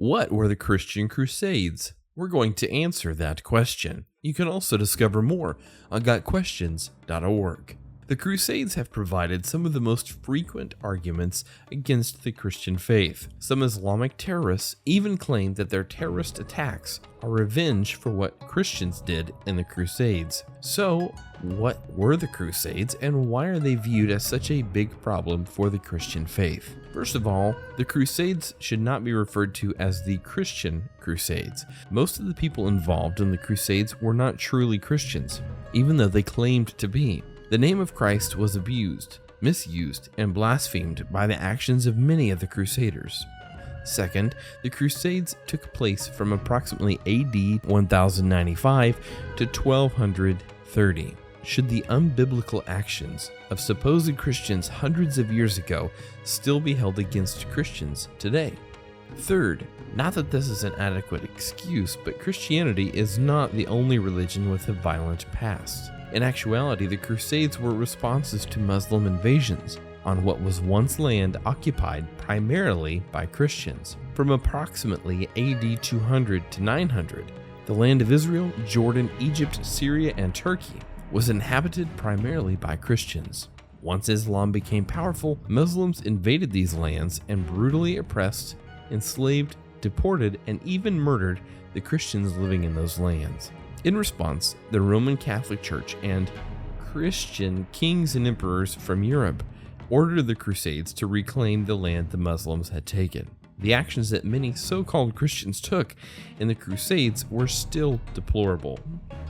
What were the Christian crusades? We're going to answer that question. You can also discover more on gotquestions.org. The Crusades have provided some of the most frequent arguments against the Christian faith. Some Islamic terrorists even claim that their terrorist attacks are revenge for what Christians did in the Crusades. So, what were the Crusades and why are they viewed as such a big problem for the Christian faith? First of all, the Crusades should not be referred to as the Christian Crusades. Most of the people involved in the Crusades were not truly Christians, even though they claimed to be. The name of Christ was abused, misused, and blasphemed by the actions of many of the Crusaders. Second, the Crusades took place from approximately AD 1095 to 1230. Should the unbiblical actions of supposed Christians hundreds of years ago still be held against Christians today? Third, not that this is an adequate excuse, but Christianity is not the only religion with a violent past. In actuality, the Crusades were responses to Muslim invasions on what was once land occupied primarily by Christians. From approximately AD 200 to 900, the land of Israel, Jordan, Egypt, Syria, and Turkey was inhabited primarily by Christians. Once Islam became powerful, Muslims invaded these lands and brutally oppressed, enslaved, deported, and even murdered the Christians living in those lands. In response, the Roman Catholic Church and Christian kings and emperors from Europe ordered the Crusades to reclaim the land the Muslims had taken. The actions that many so-called Christians took in the Crusades were still deplorable.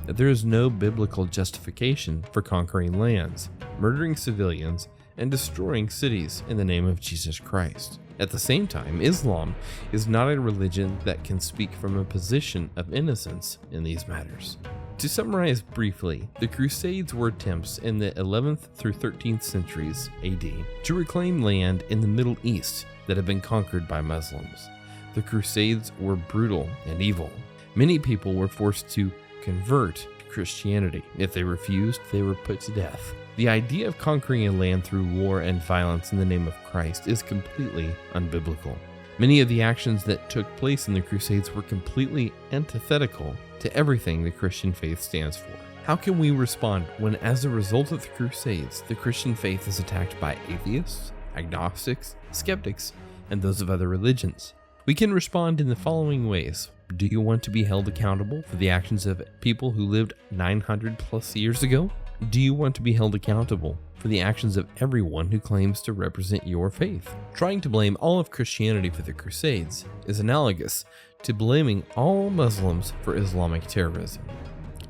There is no biblical justification for conquering lands, murdering civilians, and destroying cities in the name of Jesus Christ. At the same time, Islam is not a religion that can speak from a position of innocence in these matters. To summarize briefly, the Crusades were attempts in the 11th through 13th centuries AD to reclaim land in the Middle East that had been conquered by Muslims. The Crusades were brutal and evil. Many people were forced to convert to Christianity. If they refused, they were put to death. The idea of conquering a land through war and violence in the name of Christ is completely unbiblical. Many of the actions that took place in the Crusades were completely antithetical to everything the Christian faith stands for. How can we respond when, as a result of the Crusades, the Christian faith is attacked by atheists, agnostics, skeptics, and those of other religions? We can respond in the following ways. Do you want to be held accountable for the actions of people who lived 900 plus years ago? Do you want to be held accountable for the actions of everyone who claims to represent your faith? Trying to blame all of Christianity for the Crusades is analogous to blaming all Muslims for Islamic terrorism.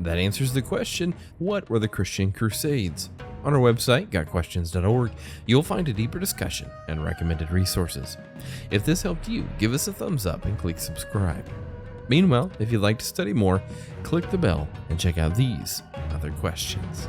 That answers the question, what were the Christian Crusades? On our website, gotquestions.org, you'll find a deeper discussion and recommended resources. If this helped you, give us a thumbs up and click subscribe. Meanwhile, if you'd like to study more, click the bell and check out these other questions.